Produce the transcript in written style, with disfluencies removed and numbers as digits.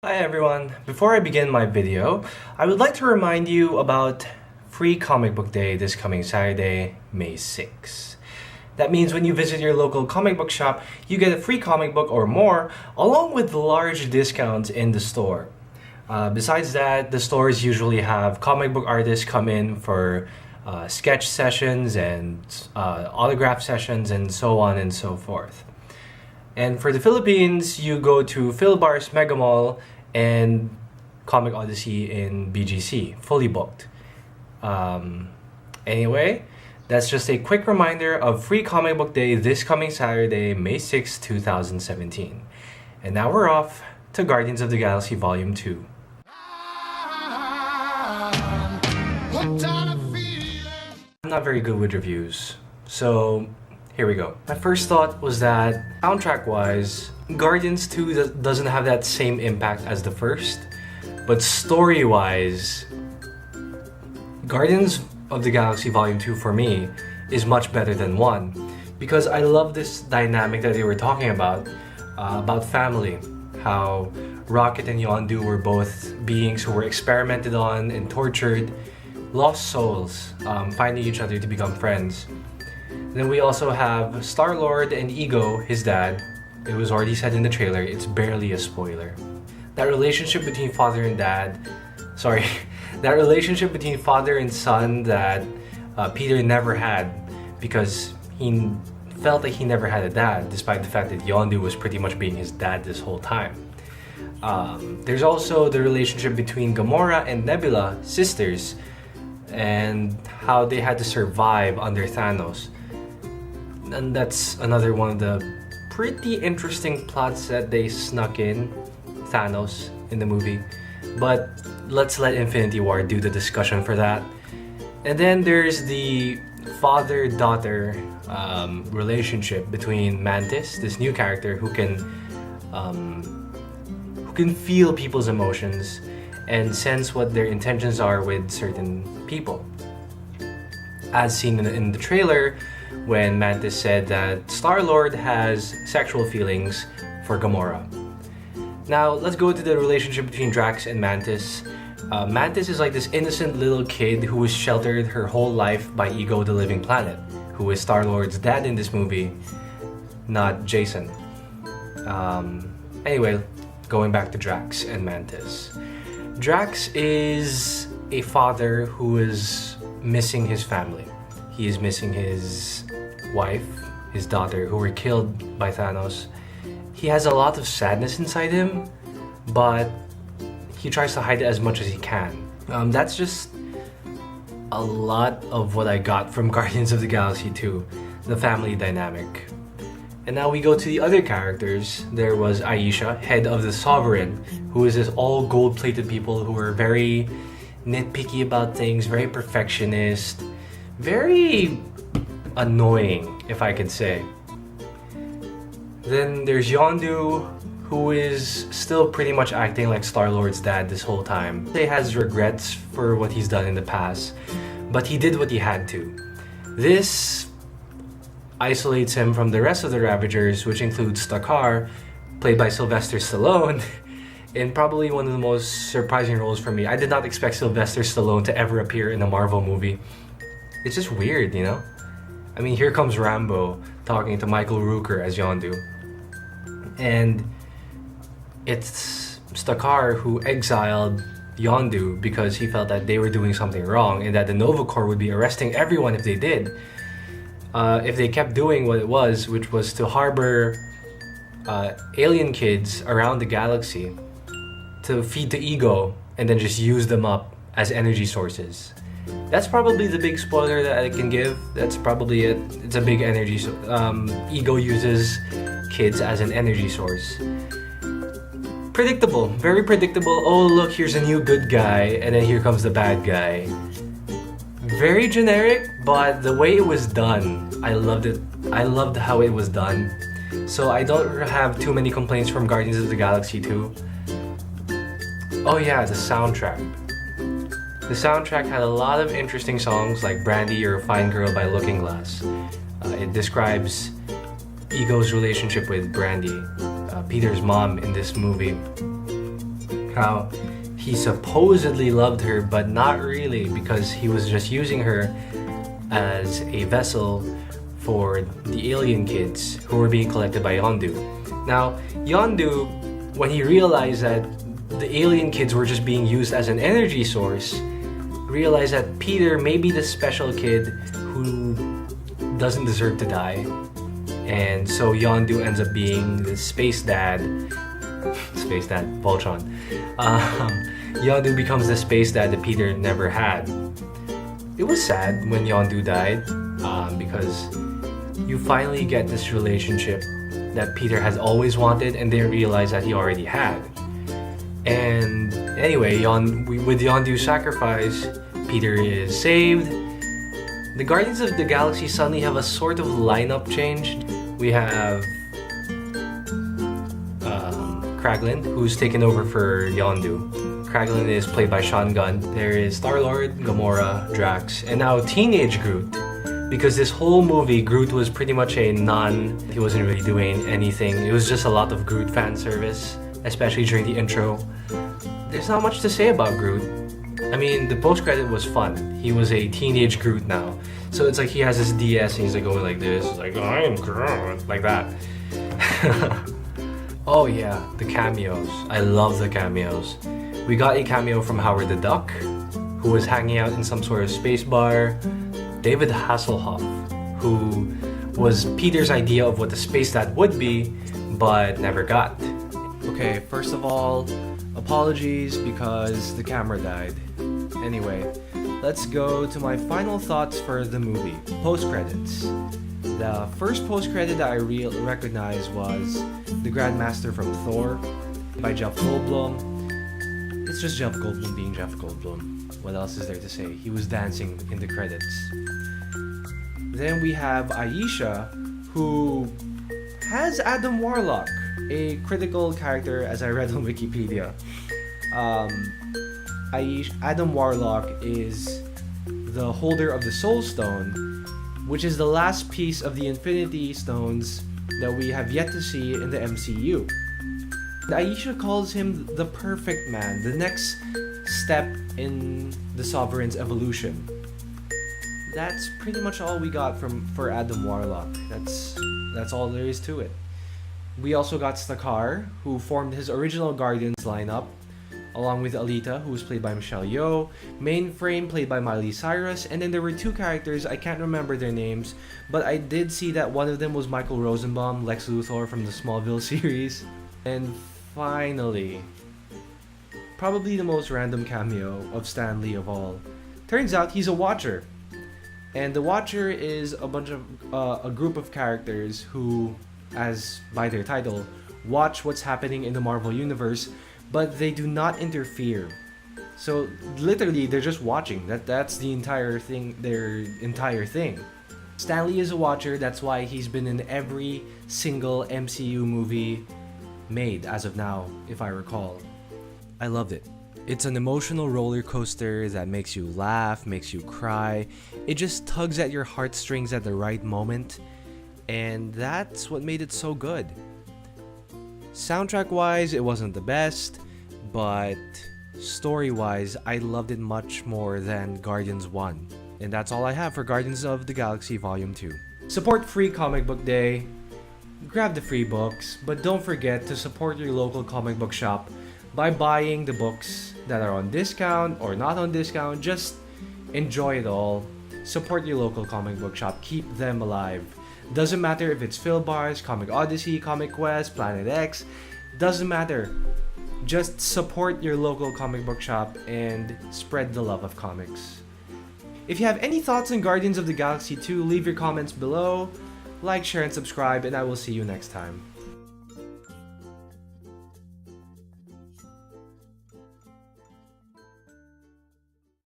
Hi everyone! Before I begin my video, I would like to remind you about Free Comic Book Day this coming Saturday, May 6th. That means when you visit your local comic book shop, you get a free comic book or more, along with large discounts in the store. Besides that, the stores usually have comic book artists come in for sketch sessions and autograph sessions and so on and so forth. And for the Philippines, you go to Philbar's Mega Mall and Comic Odyssey in BGC, fully booked. Anyway, that's just a quick reminder of Free Comic Book Day this coming Saturday, May 6, 2017. And now we're off to Guardians of the Galaxy Volume 2. I'm not very good with reviews, so here we go. My first thought was that soundtrack-wise, Guardians 2 doesn't have that same impact as the first, but story-wise, Guardians of the Galaxy Volume 2 for me is much better than 1 because I love this dynamic that they were talking about family, how Rocket and Yondu were both beings who were experimented on and tortured, lost souls, finding each other to become friends. Then we also have Star-Lord and Ego, his dad. It was already said in the trailer, it's barely a spoiler. That relationship between father and son that Peter never had because he felt like he never had a dad, despite the fact that Yondu was pretty much being his dad this whole time. There's also the relationship between Gamora and Nebula, sisters, and how they had to survive under Thanos. And that's another one of the pretty interesting plots that they snuck in, Thanos, in the movie. But let's let Infinity War do the discussion for that. And then there's the father-daughter relationship between Mantis, this new character who can feel people's emotions and sense what their intentions are with certain people. As seen in the trailer, when Mantis said that Star-Lord has sexual feelings for Gamora. Now, let's go to the relationship between Drax and Mantis. Mantis is like this innocent little kid who was sheltered her whole life by Ego the Living Planet, who is Star-Lord's dad in this movie, not Jason. Anyway, going back to Drax and Mantis. Drax is a father who is missing his family. He is missing his wife, his daughter, who were killed by Thanos. He has a lot of sadness inside him, but he tries to hide it as much as he can. That's just a lot of what I got from Guardians of the Galaxy 2, the family dynamic. And now we go to the other characters. There was Aisha, head of the Sovereign, who is this all gold-plated people who are very nitpicky about things, very perfectionist, very annoying, if I could say. Then there's Yondu, who is still pretty much acting like Star-Lord's dad this whole time. He has regrets for what he's done in the past, but he did what he had to. This isolates him from the rest of the Ravagers, which includes Stakar, played by Sylvester Stallone, in probably one of the most surprising roles for me. I did not expect Sylvester Stallone to ever appear in a Marvel movie. It's just weird, you know? I mean, here comes Rambo talking to Michael Rooker as Yondu. And it's Stakar who exiled Yondu because he felt that they were doing something wrong and that the Nova Corps would be arresting everyone if they did. If they kept doing what it was, which was to harbor alien kids around the galaxy to feed to Ego and then just use them up as energy sources. That's probably the big spoiler that I can give. That's probably it. It's a big energy Ego uses kids as an energy source. Predictable, very predictable. Oh look, here's a new good guy, and then here comes the bad guy. Very generic, but the way it was done, I loved it. I loved how it was done. So I don't have too many complaints from Guardians of the Galaxy 2. Oh yeah, the soundtrack. The soundtrack had a lot of interesting songs like Brandy, You're a Fine Girl by Looking Glass. It describes Ego's relationship with Brandy, Peter's mom in this movie. how he supposedly loved her, but not really, because he was just using her as a vessel for the alien kids who were being collected by Yondu. Now, Yondu, when he realized that the alien kids were just being used as an energy source, realized that Peter may be the special kid who doesn't deserve to die. And so Yondu ends up being the space dad, Voltron. Yondu becomes the space dad that Peter never had. It was sad when Yondu died, because you finally get this relationship that Peter has always wanted and didn't realize that he already had. And anyway, with Yondu's sacrifice, Peter is saved. The Guardians of the Galaxy suddenly have a sort of lineup change. We have Kraglin, who's taken over for Yondu. Kraglin is played by Sean Gunn. There is Star-Lord, Gamora, Drax, and now teenage Groot. Because this whole movie, Groot was pretty much he wasn't really doing anything. It was just a lot of Groot fan service, especially during the intro. There's not much to say about Groot. I mean, the post-credit was fun. He was a teenage Groot now. So it's like he has his DS and he's like going like this, like, I am Groot, like that. Oh yeah, the cameos. I love the cameos. We got a cameo from Howard the Duck, who was hanging out in some sort of space bar. David Hasselhoff, who was Peter's idea of what the space dad would be, but never got. Okay, first of all, apologies because the camera died. Anyway, let's go to my final thoughts for the movie. Post-credits. The first post-credit that I recognized was The Grandmaster from Thor by Jeff Goldblum. It's just Jeff Goldblum being Jeff Goldblum. What else is there to say? He was dancing in the credits. Then we have Aisha, who has Adam Warlock, a critical character as I read on Wikipedia. Adam Warlock is the holder of the Soul Stone, which is the last piece of the Infinity Stones that we have yet to see in the MCU. Aisha calls him the perfect man, the next step in the Sovereign's evolution. That's pretty much all we got for Adam Warlock. That's all there is to it. We also got Stakar, who formed his original Guardians lineup, along with Alita, who was played by Michelle Yeoh, Mainframe, played by Miley Cyrus, and then there were two characters, I can't remember their names, but I did see that one of them was Michael Rosenbaum, Lex Luthor from the Smallville series. And finally, probably the most random cameo of Stan Lee of all. Turns out he's a Watcher. And the Watcher is a group of characters who, as by their title, watch what's happening in the Marvel Universe, but they do not interfere. So literally, they're just watching. That's the entire thing. Their entire thing. Stan Lee is a Watcher. That's why he's been in every single MCU movie made as of now, if I recall. I loved it. It's an emotional roller coaster that makes you laugh, makes you cry. It just tugs at your heartstrings at the right moment, and that's what made it so good. Soundtrack-wise, it wasn't the best, but story-wise, I loved it much more than Guardians 1. And that's all I have for Guardians of the Galaxy Volume 2. Support Free Comic Book Day. Grab the free books, but don't forget to support your local comic book shop by buying the books that are on discount or not on discount. Just enjoy it all. Support your local comic book shop. Keep them alive. Doesn't matter if it's Phil Bars, Comic Odyssey, Comic Quest, Planet X. Doesn't matter. Just support your local comic book shop and spread the love of comics. If you have any thoughts on Guardians of the Galaxy 2, leave your comments below. Like, share, and subscribe, and I will see you next time.